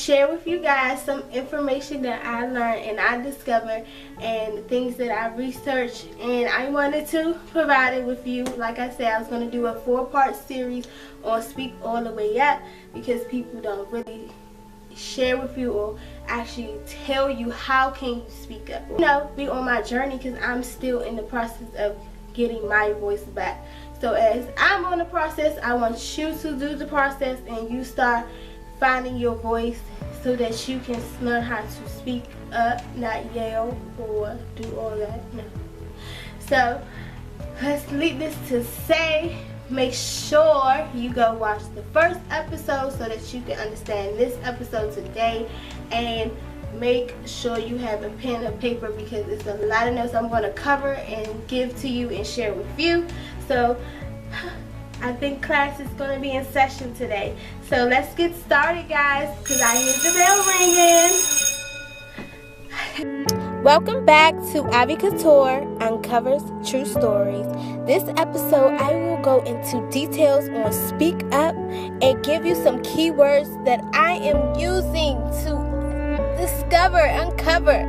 share with you guys some information that I learned and I discovered and things that I researched, and I wanted to provide it with you. Like I said, I was going to do a 4-part series on Speak All the Way Up because people don't really share with you or actually tell you how can you speak up. Be on my journey because I'm still in the process of getting my voice back. So as I'm on the process, I want you to do the process and you start finding your voice so that you can learn how to speak up, not yell or do all that. No. So let's leave this to say, make sure you go watch the first episode so that you can understand this episode today, and make sure you have a pen and paper because it's a lot of notes I'm going to cover and give to you and share with you. So I think class is going to be in session today. So let's get started, guys, because I hear the bell ringing. Welcome back to Ivy Couture Uncovers True Stories. This episode I will go into details on Speak Up and give you some keywords that I am using to uncover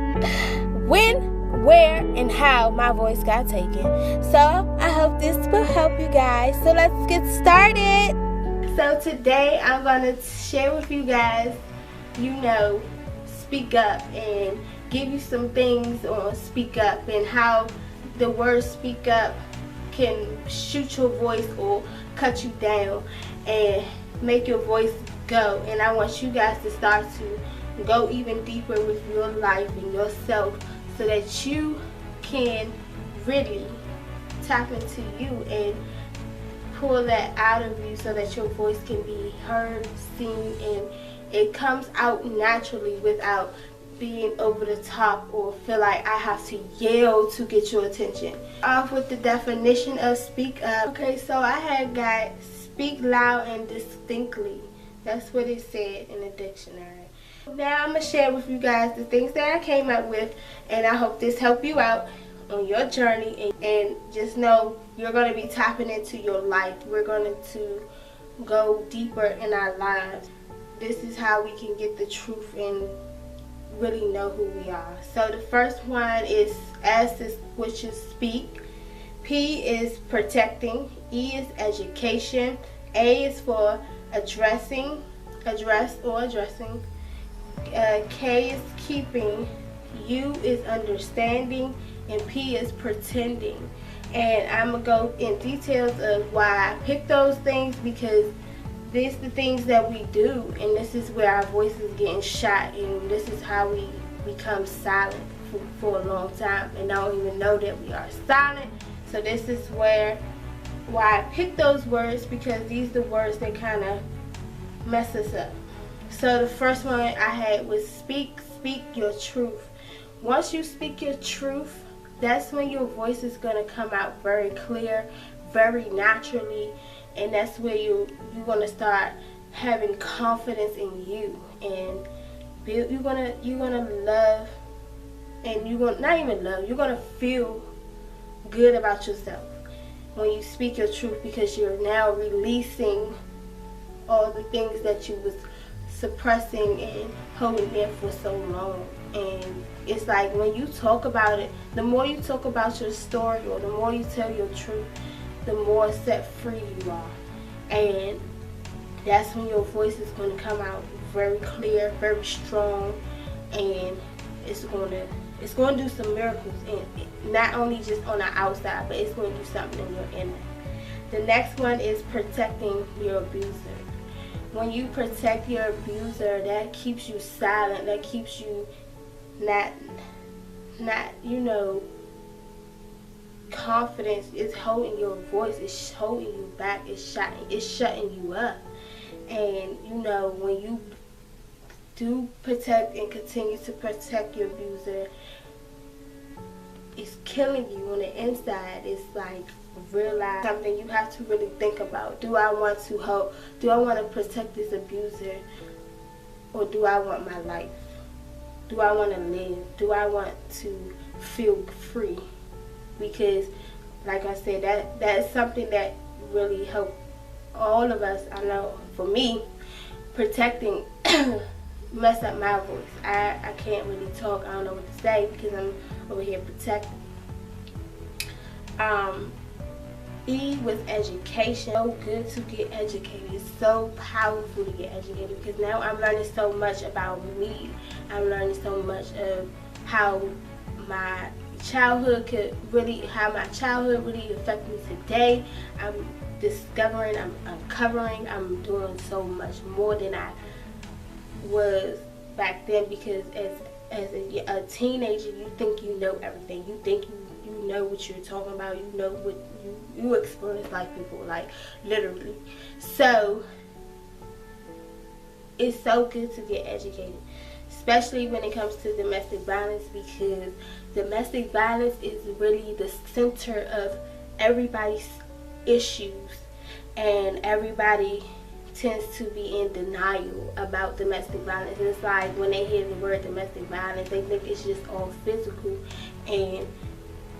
when, where, and how my voice got taken. So I hope this will help you guys. So let's get started. So today I'm going to share with you guys, speak up and give you some things on speak up and how the word speak up can shoot your voice or cut you down and make your voice go. And I want you guys to start to go even deeper with your life and yourself so that you can really tap into you and pull that out of you so that your voice can be heard, seen, and it comes out naturally without being over the top or feel like I have to yell to get your attention. Off with the definition of speak up. Okay, so I had got speak loud and distinctly. That's what it said in the dictionary. Now I'm going to share with you guys the things that I came up with, and I hope this help you out on your journey, and just know you're going to be tapping into your life. We're going to go deeper in our lives. This is how we can get the truth and really know who we are. So the first one is S, which is speak. P is protecting. E is education. A is for address or addressing. K is keeping. U is understanding, and P is pretending. And I'm gonna go in details of why I picked those things, because these are the things that we do, and this is where our voice is getting shot, and this is how we become silent for a long time and don't even know that we are silent. So this is why I picked those words, because these are the words that kind of mess us up. So the first one I had was speak your truth. Once you speak your truth, that's when your voice is going to come out very clear, very naturally, and that's where you're going to start having confidence in you, and you're gonna love, and you're gonna feel good about yourself when you speak your truth, because you're now releasing all the things that you was suppressing and holding in for so long. And it's like when you talk about it, the more you talk about your story or the more you tell your truth, the more set free you are. And that's when your voice is going to come out very clear, very strong, and it's going to do some miracles, and not only just on the outside, but it's going to do something in your inner. The next one is protecting your abuser. When you protect your abuser, that keeps you silent, that keeps you not confidence is holding your voice, it's holding you back, it's shutting you up. And when you do protect and continue to protect your abuser, it's killing you on the inside. It's like realize something you have to really think about. Do I want to help? Do I want to protect this abuser? Or do I want my life? Do I want to live? Do I want to feel free? Because like I said, that is something that really helped all of us. I know for me, protecting mess up my voice. I can't really talk. I don't know what to say because I'm over here protected. E was education. So good to get educated. It's so powerful to get educated because now I'm learning so much about me. I'm learning so much of how my childhood how my childhood really affected me today. I'm discovering, I'm uncovering, I'm doing so much more than I was back then, because as a teenager, you think you know everything. You think you know what you're talking about. You know what you experience like people, like literally. So it's so good to get educated, especially when it comes to domestic violence, because domestic violence is really the center of everybody's issues, and everybody tends to be in denial about domestic violence. And it's like when they hear the word domestic violence, they think it's just all physical. And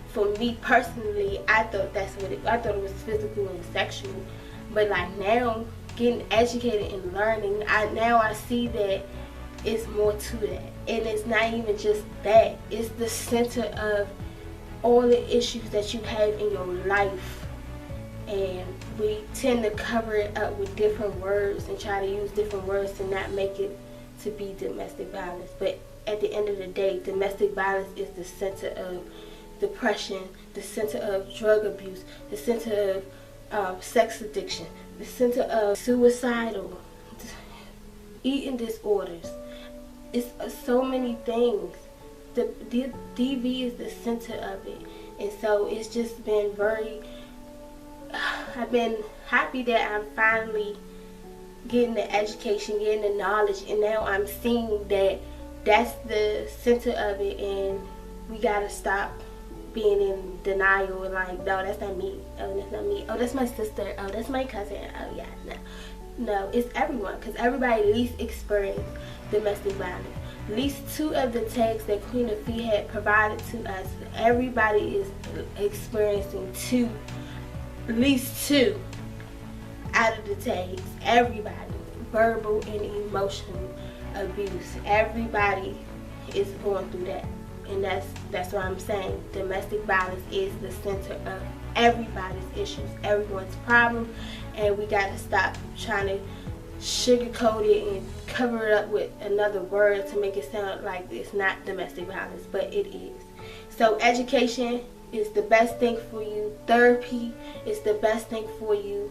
for me personally, I thought it was physical and sexual. But like now, getting educated and learning, I see that it's more to that. And it's not even just that. It's the center of all the issues that you have in your life. And we tend to cover it up with different words and try to use different words to not make it to be domestic violence. But at the end of the day, domestic violence is the center of depression, the center of drug abuse, the center of sex addiction, the center of suicidal, eating disorders. It's so many things. The DV is the center of it. And so it's just been I've been happy that I'm finally getting the education, getting the knowledge, and now I'm seeing that that's the center of it, and we gotta stop being in denial and like, no, that's not me. Oh, that's not me. Oh, that's my sister. Oh, that's my cousin. Oh, yeah, no, it's everyone, because everybody at least experienced domestic violence. At least 2 of the tags that Queen Afee had provided to us, everybody is experiencing at least 2 out of the tags. Everybody, verbal and emotional abuse. Everybody is going through that, and that's what I'm saying. Domestic violence is the center of everybody's issues, everyone's problem, and we got to stop trying to sugarcoat it and cover it up with another word to make it sound like it's not domestic violence, but it is. So education is the best thing for you. Therapy is the best thing for you.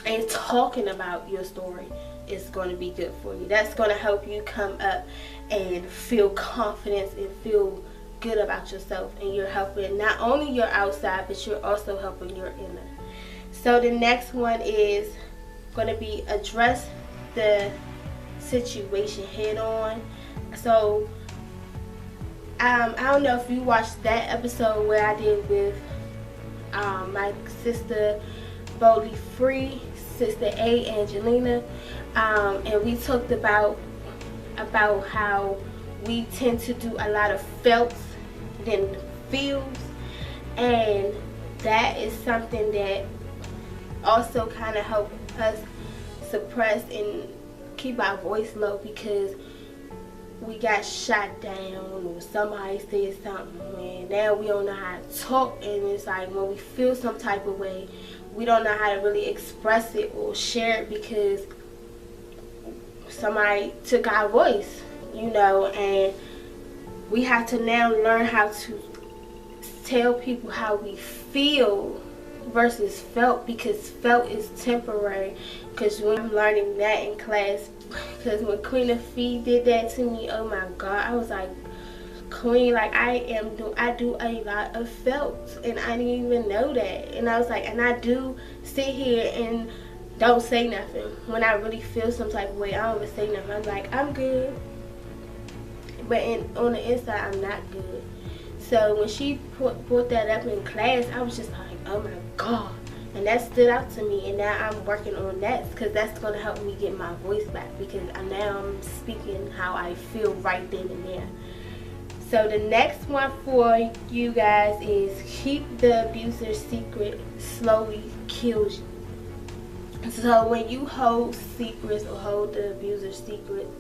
And talking about your story is going to be good for you. That's going to help you come up and feel confidence and feel good about yourself. And you're helping not only your outside, but you're also helping your inner. So the next one is going to be address the situation head on. So I don't know if you watched that episode where I did with my sister Boldly Free, Sister A, Angelina, and we talked about how we tend to do a lot of felts than feels, and that is something that also kind of helps us suppress and keep our voice low, because we got shot down or somebody said something, and now we don't know how to talk. And it's like when we feel some type of way, we don't know how to really express it or share it because somebody took our voice, and we have to now learn how to tell people how we feel versus felt, because felt is temporary. Because when I'm learning that in class, because when Queen Afee did that to me, oh my God, I was like, Queen, like I do a lot of felt, and I didn't even know that. And I was like, and I do sit here and don't say nothing when I really feel some type of way. I don't even say nothing. I'm like, I'm good, but on the inside, I'm not good. So when she brought that up in class, I was just like, oh my God. And that stood out to me, and now I'm working on that, because that's going to help me get my voice back, because now I'm speaking how I feel right then and there. So the next one for you guys is keep the abuser's secret slowly kills you. So when you hold secrets or hold the abuser's secrets,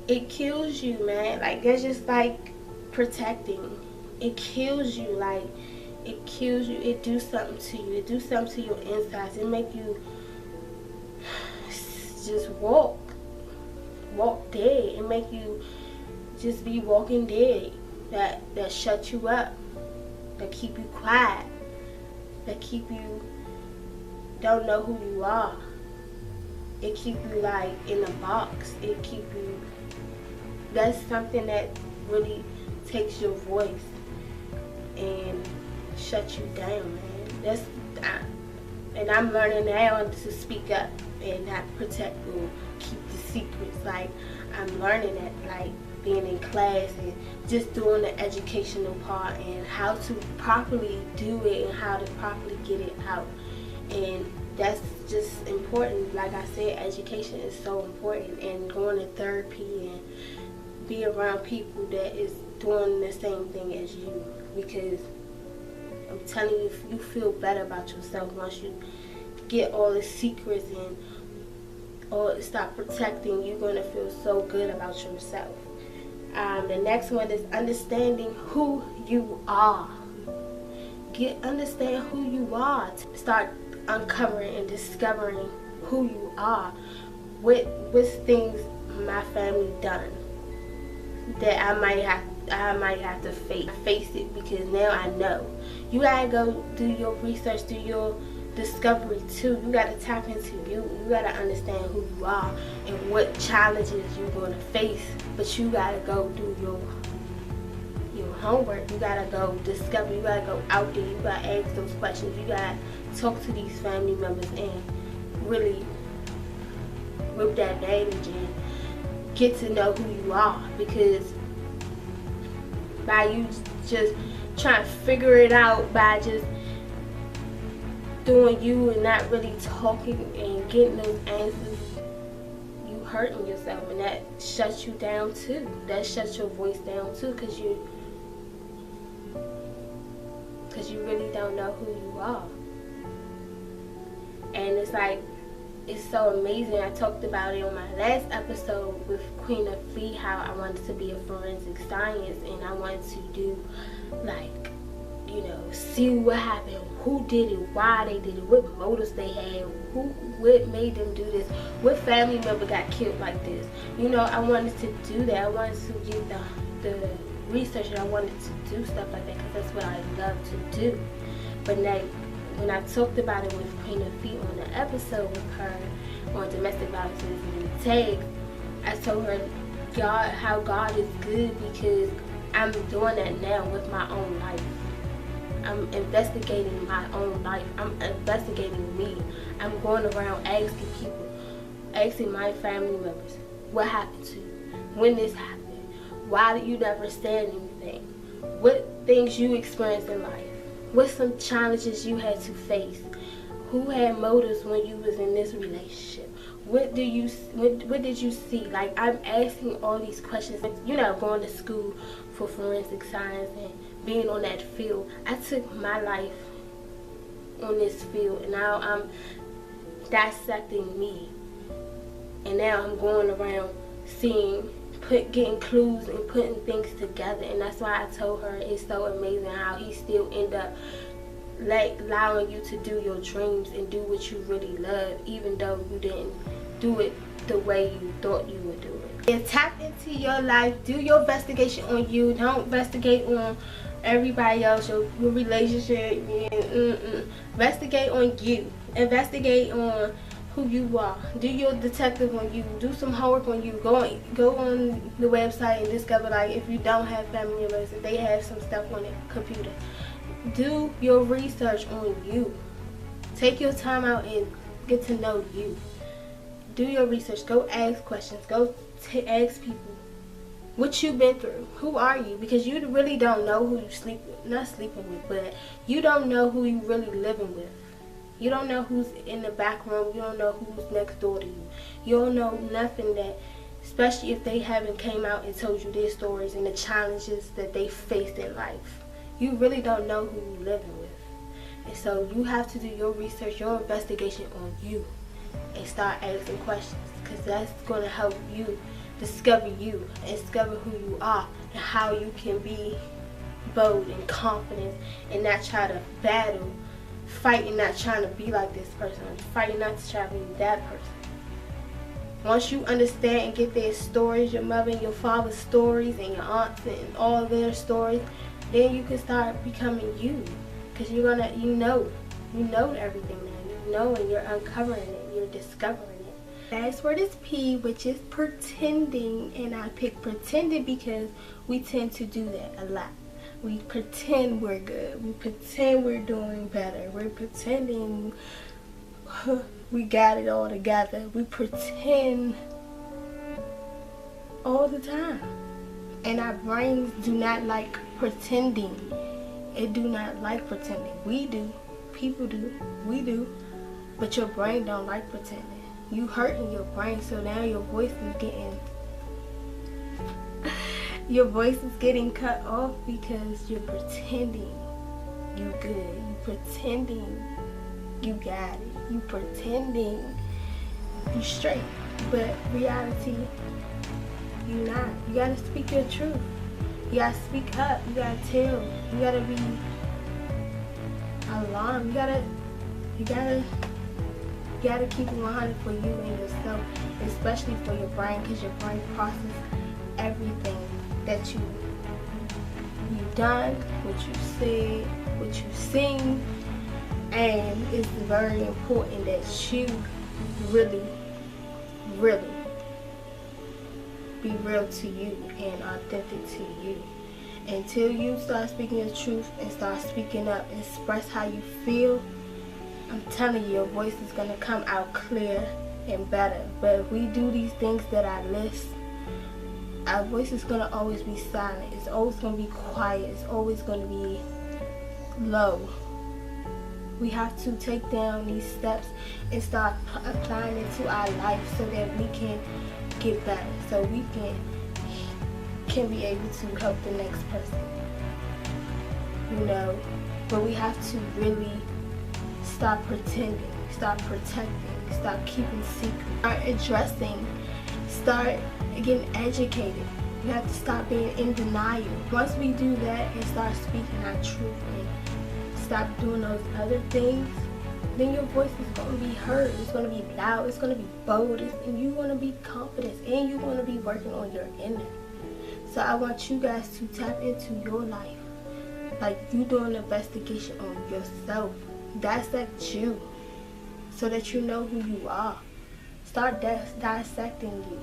it kills you, man. Like, that's just like protecting. It kills you. Like, it kills you. It do something to you. It do something to your insides. It make you just walk dead. It make you just be walking dead. That shut you up. That keep you quiet. That keep you don't know who you are. It keep you like in a box. It keep you. That's something that really takes your voice and shuts you down, man. And I'm learning now to speak up and not protect or keep the secrets. Like, I'm learning that, like, being in class and just doing the educational part and how to properly do it and how to properly get it out. And that's just important. Like I said, education is so important, and going to therapy and be around people that is doing the same thing as you, because I'm telling you, you feel better about yourself once you get all the secrets and or stop protecting. You're going to feel so good about yourself. The next one is understanding who you are. Understand who you are. Start uncovering and discovering who you are. What things my family done that I might have to face it, because now I know. You gotta go do your research, do your discovery too. You gotta tap into you. You gotta understand who you are and what challenges you're gonna face. But you gotta go do your homework. You gotta go discover. You gotta go out there. You gotta ask those questions. You gotta talk to these family members and really rip that bandage and get to know who you are. Because by you just trying to figure it out, by just doing you and not really talking and getting those answers, you hurting yourself, and that shuts you down too. That shuts your voice down too, because you really don't know who you are. And it's like, it's so amazing. I talked about it on my last episode with Queen of Fee, how I wanted to be a forensic science, and I wanted to do, like, you know, see what happened, who did it, why they did it, what motives they had, what made them do this, what family member got killed like this. You know, I wanted to do that. I wanted to get the research, and I wanted to do stuff like that, because that's what I love to do. But now, when I talked about it with Queen of Feet on the episode with her on domestic violence and tags, I told her how God is good, because I'm doing that now with my own life. I'm investigating my own life. I'm investigating me. I'm going around asking people, asking my family members, what happened to you? When this happened? Why did you never say anything? What things you experienced in life? What some challenges you had to face? Who had motives when you was in this relationship? What did you see? Like, I'm asking all these questions. You know, going to school for forensic science and being on that field, I took my life on this field, and now I'm dissecting me. And now I'm going around getting clues and putting things together. And that's why I told her it's so amazing how he still end up allowing you to do your dreams and do what you really love, even though you didn't do it the way you thought you would do it. And tap into your life. Do your investigation on you. Don't investigate on everybody else, your relationship. Investigate on you. Investigate on who you are. Do your detective on you. Do some homework on you. Go on the website and discover, like, if you don't have family members, if they have some stuff on their computer. Do your research on you. Take your time out and get to know you. Do your research. Go ask questions. Go ask people what you've been through. Who are you? Because you really don't know who you not sleeping with, but you don't know who you really living with. You don't know who's in the back room. You don't know who's next door to you. You don't know nothing that, especially if they haven't came out and told you their stories and the challenges that they faced in life. You really don't know who you're living with. And so you have to do your research, your investigation on you. and start asking questions, because that's going to help you discover you and discover who you are and how you can be bold and confident and not try to battle, fighting, not trying to be like this person, fighting not to try to be that person. Once you understand and get their stories, your mother and your father's stories and your aunts and all their stories, then you can start becoming you, because you're gonna, you know everything now. You know, and you're uncovering it, you're discovering it. Last word is P, which is pretending, and I picked pretending because we tend to do that a lot. We pretend we're good. We pretend we're doing better. We're pretending we got it all together. We pretend all the time. And our brains do not like pretending. It do not like pretending. We do. People do. We do. But your brain don't like pretending. You hurting your brain, so now your voice is getting cut off because you're pretending you good. You pretending you got it. You pretending you straight. But reality, you not. You gotta speak your truth. You gotta speak up. You gotta tell. You gotta be alarmed. You gotta keep it 100 for you and yourself, especially for your brain, because your brain processes everything that you've done, what you said, what you sing, and it's very important that you really be real to you and authentic to you. Until you start speaking your truth and start speaking up, express how you feel, I'm telling you, your voice is going to come out clear and better. But if we do these things that I list, our voice is going to always be silent. It's always going to be quiet. It's always going to be low. We have to take down these steps and start applying it to our life so that we can get better. So we can be able to help the next person. You know, but we have to really stop pretending, stop protecting, stop keeping secrets, start addressing, start getting educated. You have to stop being in denial. Once we do that and start speaking our truth and stop doing those other things, then your voice is going to be heard. It's going to be loud. It's going to be bold. And you're going to be confident. And you're going to be working on your inner. So I want you guys to tap into your life. Like you doing an investigation on yourself. Dissect you so that you know who you are. Start dissecting you,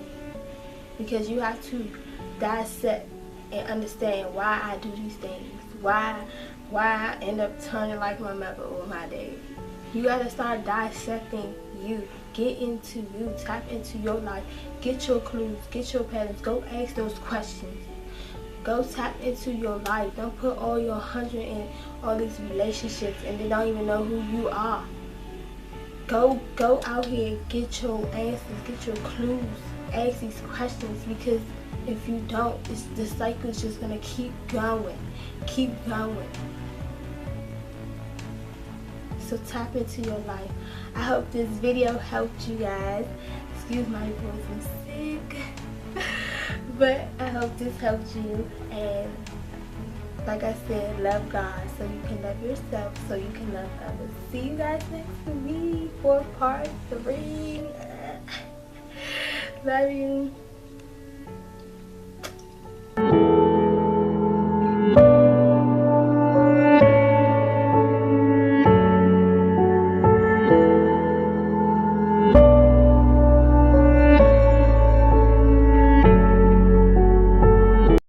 because you have to dissect and understand why I do these things, why I end up turning like my mother or my dad. You gotta start dissecting you. Get into you. Tap into your life. Get your clues. Get your patterns. Go ask those questions. Go tap into your life. Don't put all your 100 in all these relationships and they don't even know who you are. Go out here, get your answers, get your clues. Ask these questions, because if you don't, the cycle is just gonna keep going. So tap into your life. I hope this video helped you guys. Excuse my voice, I'm sick. But I hope this helped you, and like I said, love God so you can love yourself, so you can love others. See you guys next week for part 3. Love you.